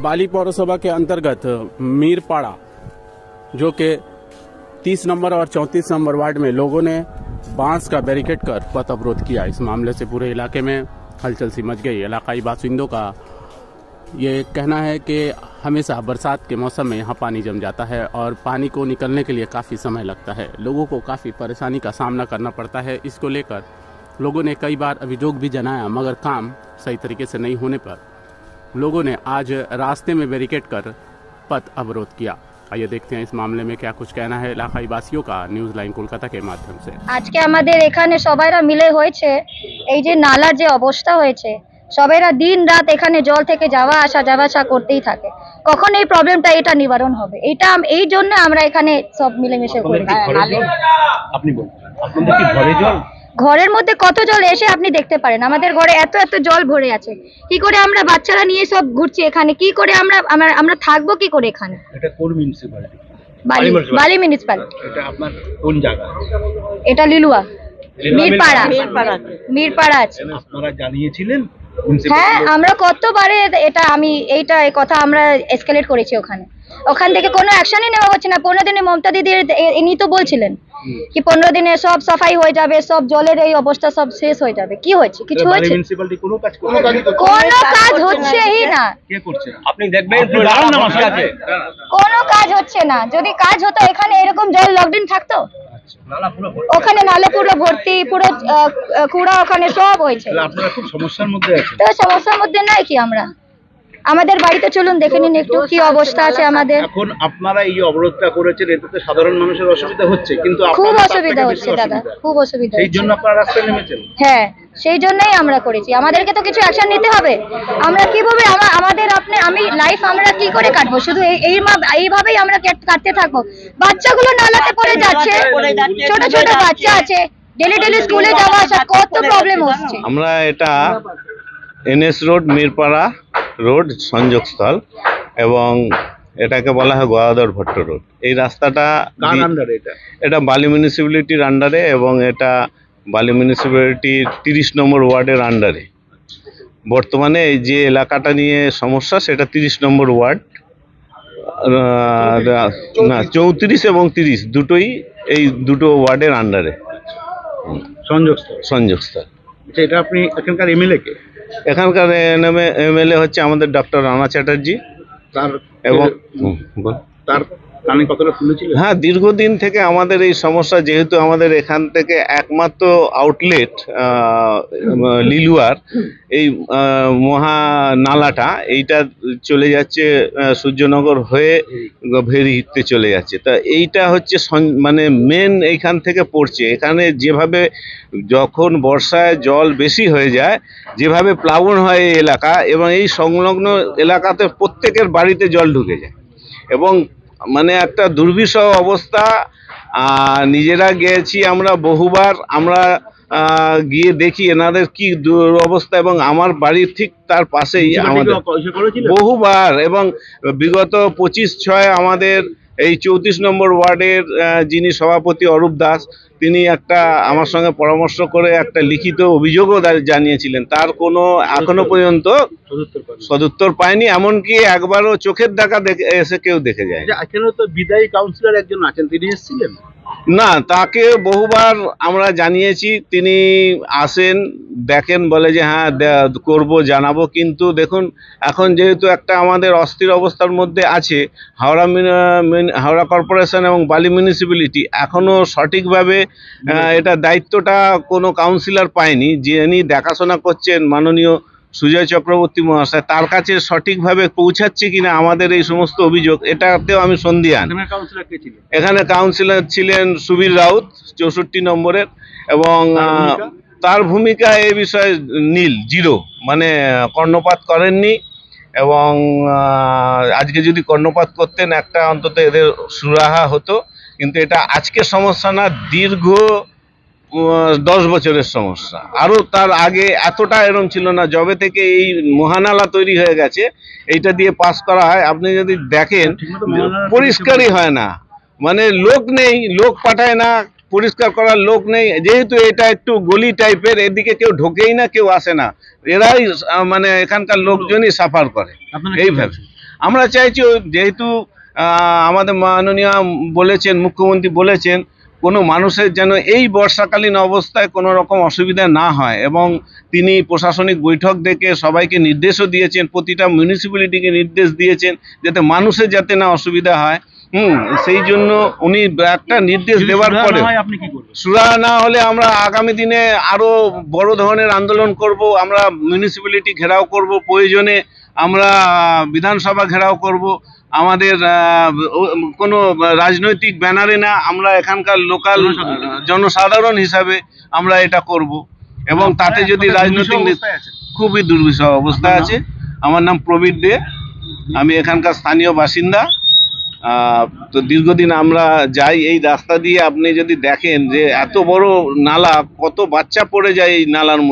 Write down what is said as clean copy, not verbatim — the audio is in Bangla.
बाली पौरसभा के अंतर्गत मीरपाड़ा जो कि 30 नंबर और 34 नंबर वार्ड में लोगों ने बांस का बैरिकेड कर पथ अवरोध किया। इस मामले से पूरे इलाके में हलचल सी मच गई। इलाकाई बासिंदों का ये कहना है कि हमेशा बरसात के मौसम में यहाँ पानी जम जाता है और पानी को निकलने के लिए काफ़ी समय लगता है। लोगों को काफ़ी परेशानी का सामना करना पड़ता है। इसको लेकर लोगों ने कई बार अभियोग भी जनाया, मगर काम सही तरीके से नहीं होने पर लोगों ने आज रास्ते में बैरिकेड कर पथ अवरोध किया। आइए देखते हैं इस मामले में क्या कुछ कहना है इलाकाई वासियों का न्यूज लाइन कोलकाता के माध्यम से। आज के आमादेर एखाने सबाइरा मिले होयेछे এই যে নালার যে অবস্থা হয়েছে, সবাইরা দিন রাত এখানে জল থেকে যাওয়া আসা করতেই থাকে। কখন এই প্রবলেমটা এটা নিবারণ হবে, এটা এই জন্য আমরা এখানে সব মিলেমিশে করি। আপনি বলুন, আপনাদের কি ঘরে জল? ঘরের মধ্যে কত জল এসে আপনি দেখতে পারেন। আমাদের ঘরে এত এত জল ভরে আছে। কি করে আমরা বাচ্চারা নিয়ে সব ঘুরছি এখানে, কি করে আমরা থাকবো কি করে এখানে? এটা কোন মিউনিসিপ্যালিটি? বালি মিউনিসিপ্যালিটি। এটা আপনার কোন জায়গা? এটা লিলুয়া মিরপাড়া আছে। আপনারা জানিয়েছিলেন? হ্যাঁ, আমরা কতবারে এইটা কথা আমরা এসকেলেট করেছি। ওখান থেকে কোনো অ্যাকশনই নেওয়া হচ্ছে না। 15 দিনে মমতা দিদি ইনি তো বলছিলেন কি 15 দিনে সব সাফাই হয়ে যাবে, সব জলের এই অবস্থা সব শেষ হয়ে যাবে। কি হয়েছে? কিছু হয়েছে? মিউনিসিপ্যালিটি কোনো কাজ হচ্ছেই না। কে করছে? আপনি দেখবেন কোনো কাজ হচ্ছে না। যদি কাজ হতো এখানে এরকম জল লকডাউন থাকতো? ওখানে নালা পুরো ভর্তি, পুরো কুড়া ওখানে সব হয়েছে। আপনারা খুব সমস্যার মধ্যে আছেন। তো সমস্যার মধ্যে নাই কি আমরা? আমাদের বাড়িতে চলুন দেখে নিন একটু কি অবস্থা আছে আমাদের। এখন আপনারা এই অবরোধটা করেছেন, এতে সাধারণ মানুষের অসুবিধা হচ্ছে, কিন্তু খুব অসুবিধা হচ্ছে দাদা, খুব অসুবিধা। সেই জন্য আপনারা রাস্তায় নেমেছেন? হ্যাঁ, সেই জন্যই আমরা করেছি। আমাদেরকে তো কিছু অ্যাকশন নিতে হবে। আমরা কিভাবে আমি লাইফ আমরা কি করে কাটবো? শুধু এইভাবেই আমরা কাটতে থাকবো। বাচ্চাগুলো নালাতে পড়ে যাচ্ছে, ছোট ছোট বাচ্চা আছে, ডেলি স্কুলে যাওয়া আসা কত প্রবলেম হচ্ছে। আমরা এটা এনএস রোড, মিরপাড়া রোড সংযোগস্থল এবং এটাকে বলা হয় গদাধর ভট্ট রোড। এই রাস্তাটা এটা বালি মিউনিসিপ্যালিটির আন্ডারে এবং এটা বালি মিউনিসিপ্যালিটির 30 নম্বর ওয়ার্ডের আন্ডারে। বর্তমানে এই যে এলাকাটা নিয়ে সমস্যা সেটা 30 নম্বর ওয়ার্ড, না 34 এবং 30 দুটোই এই দুটো ওয়ার্ডের আন্ডারে সংযোগস্থল। এটা আপনি এখানকার এমএলএ কে? এখানকার এমএলএ হচ্ছে আমাদের ডক্টর রানা চ্যাটার্জি। তার কানে কতটা শুনেছিল? হ্যাঁ, দীর্ঘদিন থেকে আমাদের এই সমস্যা, যেহেতু আমাদের এখান থেকে একমাত্র আউটলেট লিলুয়ার এই মহা নালাটা এইটা চলে যাচ্ছে সূর্যনগর হয়ে ভেরিতে চলে যাচ্ছে। তা এইটা হচ্ছে মানে মেন এইখান থেকে পড়ছে। এখানে যেভাবে যখন বর্ষায় জল বেশি হয়ে যায়, যেভাবে প্লাবন হয় এই এলাকা এবং এই সংলগ্ন এলাকাতে প্রত্যেকের বাড়িতে জল ঢুকে যায় এবং মানে একটা দুর্বিষহ অবস্থা। নিজেরা গিয়েছি আমরা বহুবার, আমরা গিয়ে দেখি এনাদের কি দুরবস্থা এবং আমার বাড়ির ঠিক তার পাশেই আমাদের বহুবার এবং বিগত 25/6 আমাদের এই 34 নম্বর ওয়ার্ডের যিনি সভাপতি অরূপ দাস, তিনি আমার সঙ্গে পরামর্শ করে একটা লিখিত অভিযোগও জানিয়েছিলেন। তার কোনো এখনো পর্যন্ত সদুত্তর পায়নি, এমনকি একবারও চোখের দেখা এসে কেউ দেখে যায়। এখানে তো বিদায়ী কাউন্সিলর একজন আছেন, তিনি এসেছিলেন না? তাকে বহুবার আমরা জানিয়েছি, তিনি আসেন, দেখেন, বলে যে হ্যাঁ করব, জানাবো। কিন্তু দেখুন এখন যেহেতু একটা আমাদের অস্থির অবস্থার মধ্যে আছে হাওড়া কর্পোরেশন এবং বালি মিউনিসিপ্যালিটি, এখনও সঠিকভাবে এটা দায়িত্বটা কোনো কাউন্সিলর পায়নি। যিনি দেখাশোনা করছেন মাননীয় সুজয় চক্রবর্তী মহাশয়, তার কাছে সঠিকভাবে পৌঁছাচ্ছে কিনা আমাদের এই সমস্ত অভিযোগ, এটাতেও আমি সন্দিহান। এখানে কাউন্সিলর ছিলেন সুবীর রাউত 64 নম্বরের এবং তার ভূমিকা এই বিষয়ে জিরো, মানে কর্ণপাত করেননি এবং আজকে যদি কর্ণপাত করতেন একটা অন্তত এদের সুরাহা হতো। কিন্তু এটা আজকের সমস্যা না, দীর্ঘ 10 বছরের সমস্যা। আরো তার আগে এতটা এরম ছিল না, যবে থেকে এই মহানালা তৈরি হয়ে গেছে এইটা দিয়ে পাস করা হয়, আপনি যদি দেখেন পরিষ্কারই হয় না, মানে লোক নেই, লোক পাঠায় না, পরিষ্কার করার লোক নেই। যেহেতু এটা একটু গলি টাইপের, এদিকে কেউ ঢোকেই না, কেউ আসে না, এরাই মানে এখানকার লোকজনই সাফার করে। এইভাবে আমরা চাইছি, যেহেতু আমাদের মাননীয় বলেছেন, মুখ্যমন্ত্রী বলেছেন, কোনো মানুষের যেন এই বর্ষাকালীন অবস্থায় কোনো রকম অসুবিধা না হয়, এবং তিনি প্রশাসনিক বৈঠক ডেকে সবাইকে নির্দেশও দিয়েছেন, প্রতিটা মিউনিসিপ্যালিটিকে নির্দেশ দিয়েছেন যাতে মানুষের যাতে না অসুবিধা হয়। সেই জন্য উনি একটা নির্দেশ দেওয়ার পরে সুরাহা না হলে আমরা আগামী দিনে আরো বড় ধরনের আন্দোলন করব। আমরা মিউনিসিপ্যালিটি ঘেরাও করব, প্রয়োজনে আমরা বিধানসভা ঘেরাও করব। আমাদের কোনো রাজনৈতিক ব্যানারে না, আমরা এখানকার লোকাল জনসাধারণ হিসাবে আমরা এটা করব। এবং তাতে যদি রাজনৈতিক, খুবই দুর্বিষহ অবস্থায় আছে। আমার নাম প্রবীর দে, আমি এখানকার স্থানীয় বাসিন্দা। তো দীর্ঘদিন আমরা যাই এই রাস্তা দিয়ে, আপনি যদি দেখেন যে এত বড় নালা, কত বাচ্চা পড়ে যায় এই নালার মধ্যে।